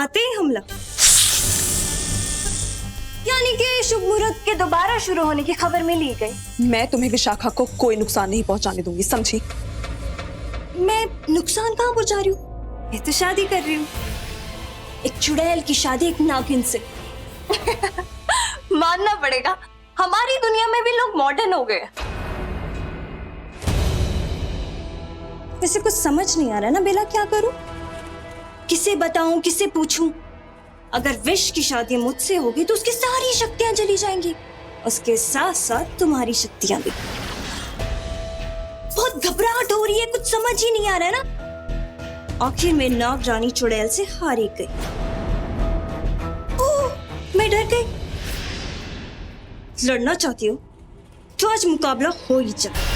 आते ही हमला। यानी कि शुभ मुहूर्त के दोबारा शुरू होने की खबर मिली गई। मैं तुम्हें विशाखा को कोई नुकसान नहीं पहुंचाने दूंगी, समझी? मैं नुकसान कहाँ पहुंचा रही हूँ? मैं तो शादी कर रही हूँ, एक चुड़ैल की शादी एक नागिन से। मानना पड़ेगा, हमारी दुनिया में भी लोग मॉडर्न हो गए। वैसे कुछ समझ नहीं आ रहा ना बेला, क्या करूं? किसे बताऊं, किसे पूछूं? अगर विश की शादी मुझसे होगी तो उसकी सारी शक्तियां चली जाएंगी, उसके साथ साथ तुम्हारी शक्तियां भी। बहुत घबराहट हो रही है, कुछ समझ ही नहीं आ रहा है ना। आखिर में नाग रानी चुड़ैल से हारी गई। ओह, मैं डर गई। लड़ना चाहती हो तो आज मुकाबला हो ही जाए।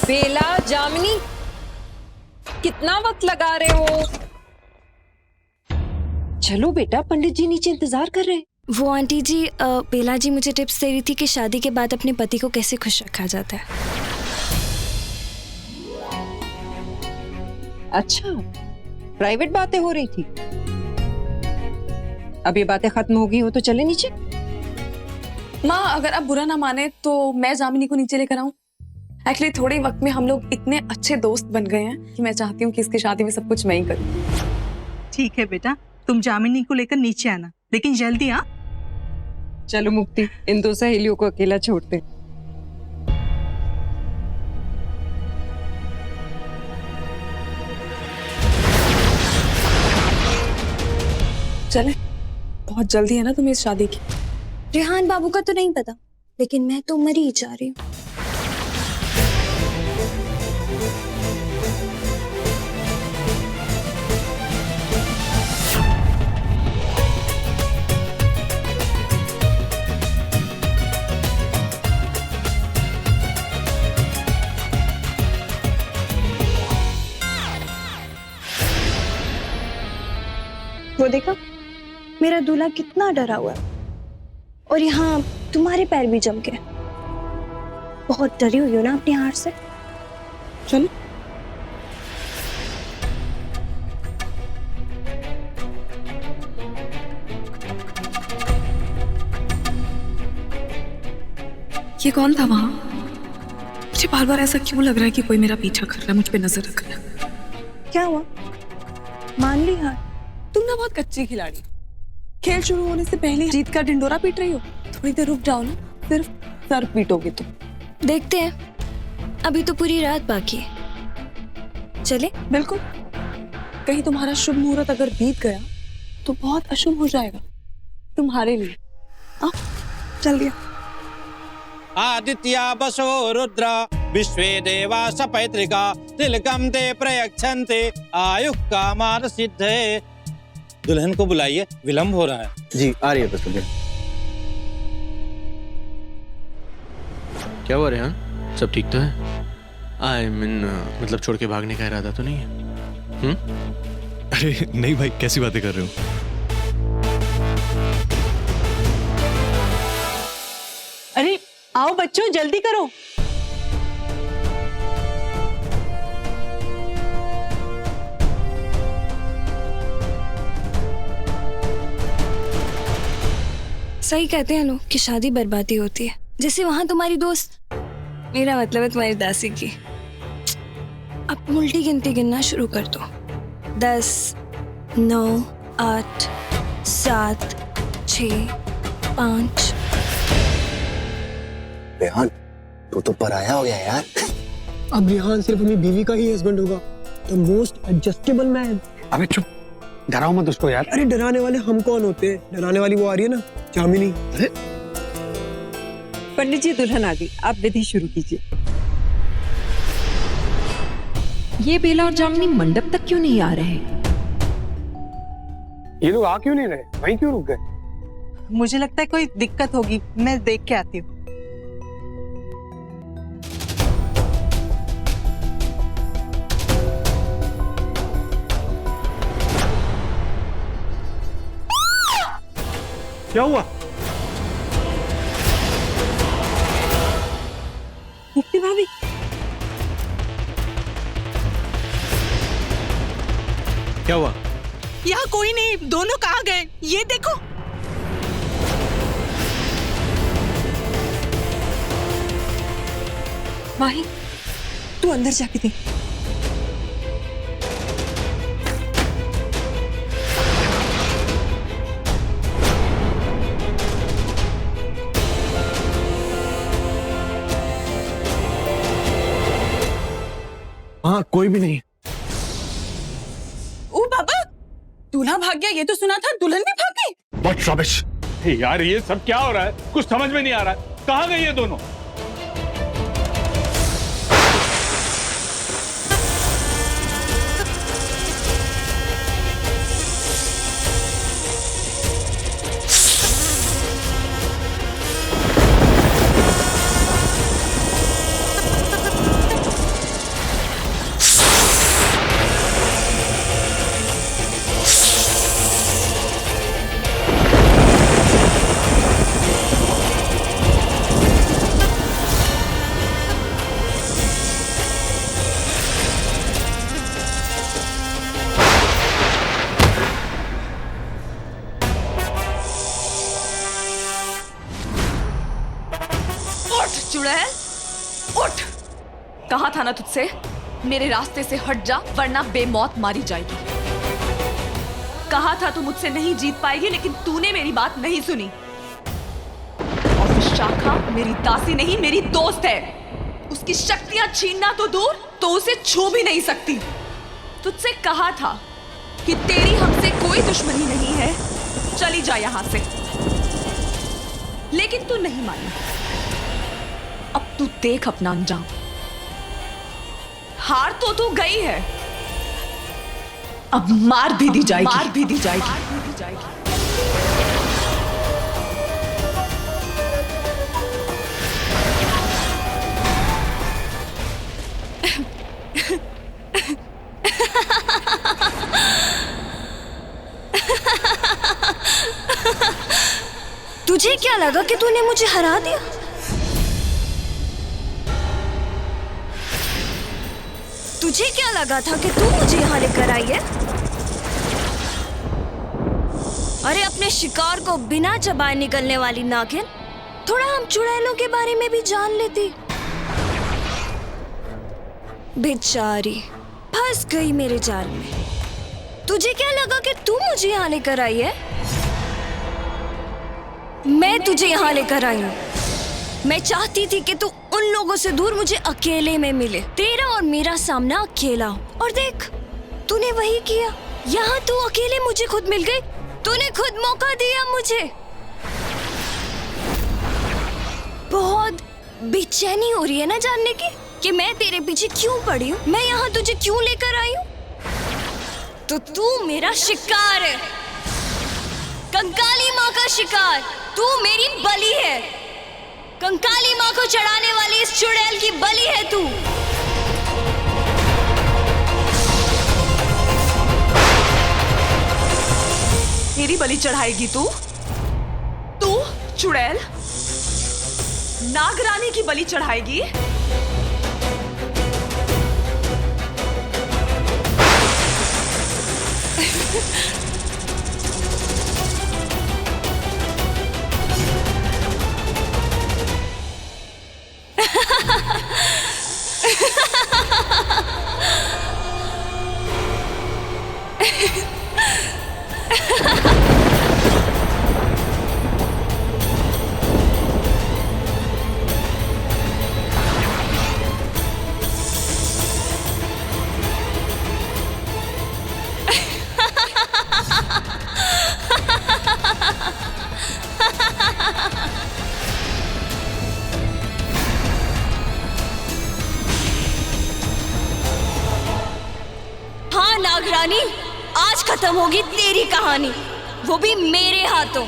बेला, जामिनी, कितना वक्त लगा रहे हो? चलो बेटा, पंडित जी नीचे इंतजार कर रहे हैं। वो आंटी जी, बेला जी मुझे टिप्स दे रही थी कि शादी के बाद अपने पति को कैसे खुश रखा जाता है। अच्छा, प्राइवेट बातें हो रही थी। अब ये बातें खत्म हो गई हो तो चले नीचे। माँ, अगर आप बुरा ना माने तो मैं जामिनी को नीचे लेकर आऊं। एक्चुअली थोड़े ही वक्त में हम लोग इतने अच्छे दोस्त बन गए हैं कि मैं चाहती हूँ कि इसकी शादी में सब कुछ मैं ही करूँ। ठीक है बेटा, तुम जामिनी को लेकर नीचे आना, लेकिन जल्दी। हाँ चलो मुक्ति, इन दो सहेलियों को अकेला छोड़ते। चले, बहुत जल्दी है ना तुम्हें इस शादी की। रेहान बाबू का तो नहीं पता, लेकिन मैं तो मरी ही जा रही हूँ। वो देखा, मेरा दूल्हा कितना डरा हुआ है, और यहाँ तुम्हारे पैर भी जम गए। बहुत डरी हुई हो ना अपनी हार से। चलो। ये कौन था वहां? मुझे बार बार ऐसा क्यों लग रहा है कि कोई मेरा पीछा कर रहा है, मुझ पे नजर रख रहा है। क्या हुआ? मान ली हार? तुम ना बहुत कच्ची खिलाड़ी, खेल शुरू होने से पहले जीत का ढिंडोरा पीट रही हो। थोड़ी देर रुक जाओ ना, सिर्फ सर पीटोगे तुम। देखते हैं, अभी तो पूरी रात बाकी है। चले? बिल्कुल। कहीं तुम्हारा शुभ मुहूर्त अगर बीत गया तो बहुत अशुभ हो जाएगा तुम्हारे लिए। चल दिया। आदित्या बसो रुद्रा विश्वे देवा सपैत्रिका तिलकम ते प्रयच्छन्ते आयुः कामान सिद्धे। दुल्हन को बुलाइए, विलंब हो रहा है। जी आ रही है बस। क्या हुआ रेहान, सब ठीक तो है? आई मीन मतलब छोड़ के भागने का इरादा तो नहीं है? अरे नहीं भाई, कैसी बातें कर रहे हो? अरे आओ बच्चों, जल्दी करो। सही कहते हैं लोग कि शादी बर्बादी होती है। जैसे वहां तुम्हारी दोस्त, मेरा मतलब है तुम्हारी दासी की। अब उल्टी गिनती गिनना शुरू कर दो। 10, 9, 8, 7, 6, 5। रेहान, तू तो पराया हो गया यार। अब रेहान सिर्फ अपनी बीवी का ही हस्बैंड होगा, द मोस्ट एडजस्टेबल मैन। अबे चुप, डराओ मत उसको यार। अरे डराने वाले हम कौन होते हैं? डराने वाली वो आ रही है ना, जामिनी। अरे पंडित जी, दुल्हन आ गई, आप विधि शुरू कीजिए। ये बेला और जामिनी मंडप तक क्यों नहीं आ रहे? ये लोग आ क्यों नहीं रहे? वहीं क्यों रुक गए? मुझे लगता है कोई दिक्कत होगी, मैं देख के आती हूँ। क्या हुआ? मुक्ति भाभी, क्या हुआ? यहाँ कोई नहीं, दोनों कहाँ गए ये देखो। माही तू अंदर जाके देख। हाँ, कोई भी नहीं। ओ बाबा, दूल्हा भाग गया ये तो सुना था, दुल्हन भी भाग गई। What rubbish! यार ये सब क्या हो रहा है? कुछ समझ में नहीं आ रहा है। कहाँ गए ये दोनों? चुड़ैल उठ, कहा था ना तुझसे मेरे रास्ते से हट जा वरना बेमौत मारी जाएगी। कहा था तू मुझसे नहीं जीत पाएगी, लेकिन तूने मेरी बात नहीं सुनी। और विशाखा मेरी दासी नहीं, मेरी दोस्त है। उसकी शक्तियां छीनना तो दूर, तो उसे छू भी नहीं सकती। तुझसे कहा था कि तेरी हमसे कोई दुश्मनी नहीं है, चली जा यहां से, लेकिन तू नहीं मानी। अब तू देख अपना अंजाम। हार तो तू गई है, अब मार भी दी जाएगी, मार भी दी जाएगी, मार भी दी जाएगी। तुझे क्या लगा कि तूने मुझे हरा दिया? तुझे क्या लगा था कि तू मुझे यहाँ लेकर आई है? अरे अपने शिकार को बिना चबाए निकलने वाली नागिन, थोड़ा हम चुड़ैलों के बारे में भी जान लेती। बेचारी फंस गई मेरे जाल में। तुझे क्या लगा कि तू मुझे यहाँ लेकर आई है? मैं तुझे यहाँ लेकर आई हूँ। मैं चाहती थी कि तू उन लोगों से दूर मुझे अकेले में मिले, तेरा और मेरा सामना अकेला हो। और देख, तूने वही किया। यहाँ तू अकेले मुझे खुद मिल गई। तूने खुद मौका दिया मुझे। बहुत बेचैनी हो रही है ना जानने की कि मैं तेरे पीछे क्यों पड़ी हूँ, मैं यहाँ तुझे क्यों लेकर आई हूँ। तो तू मेरा शिकार है, कंकाली माँ का शिकार। तू मेरी बलि है, कंकाली माँ को चढ़ाने वाली इस चुड़ैल की बलि है तू। मेरी बलि चढ़ाएगी तू? तू चुड़ैल नागरानी की बलि चढ़ाएगी? हाँ नागरानी, आज खत्म होगी तेरी कहानी, वो भी मेरे हाथों।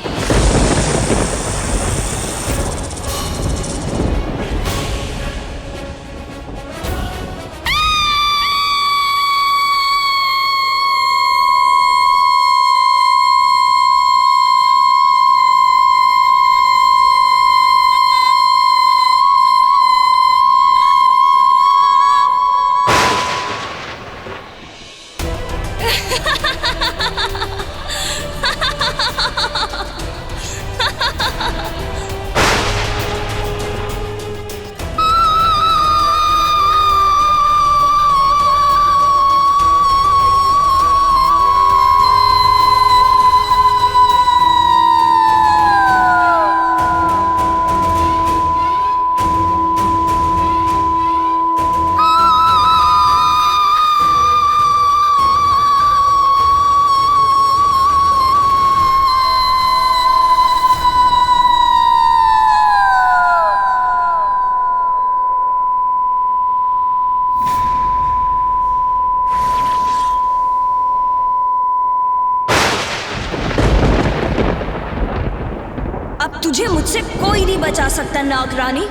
मुझसे कोई नहीं बचा सकता नागरानी।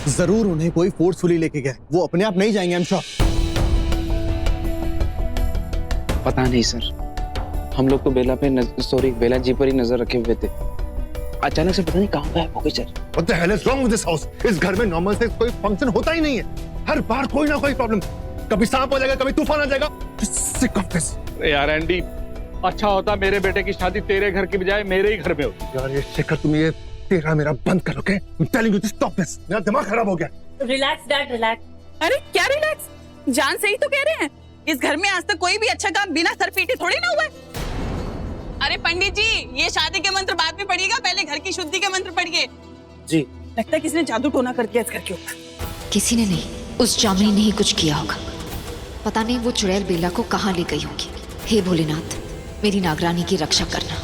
जरूर उन्हें कोई फोर्सफुली लेके गया, वो अपने आप नहीं जाएंगे। I'm sure। पता नहीं सर, हम लोग तो बेला जी पर ही नजर रखे हुए थे। अचानक से पता नहीं कहाँ गायब हो गई sir. What the hell is wrong with this house? इस घर में नॉर्मल से कोई फंक्शन होता ही नहीं है। हर बार कोई ना कोई प्रॉब्लम, कभी सांप आ जाएगा, कभी तूफान आ जाएगा। Sick of this। यार एंडी, अच्छा होता मेरे बेटे की शादी तेरे घर की बजाय मेरे ही घर में होती। यार ये शेखर, तुम ये तेरा मेरा बंद कर, okay? I'm telling you to stop this। मेरा दिमाग खराब हो गया। Relax dad, relax. अरे क्या रिलैक्स, जान सही तो कह रहे हैं। इस घर में आज तक कोई भी अच्छा काम बिना सर पीटे थोड़ी ना हुआ है। अरे पंडित जी, ये शादी के मंत्र बाद में पढ़िएगा, पहले घर की शुद्धि के मंत्र पढ़िए। जी। लगता है किसने जादू टोना कर दिया इस घर के ऊपर। किसी ने नहीं, उस जामिनी ने ही कुछ किया होगा। पता नहीं वो चुड़ैल बेला को कहाँ ले गई होगी। हे भोलेनाथ, मेरी नागरानी की रक्षा करना।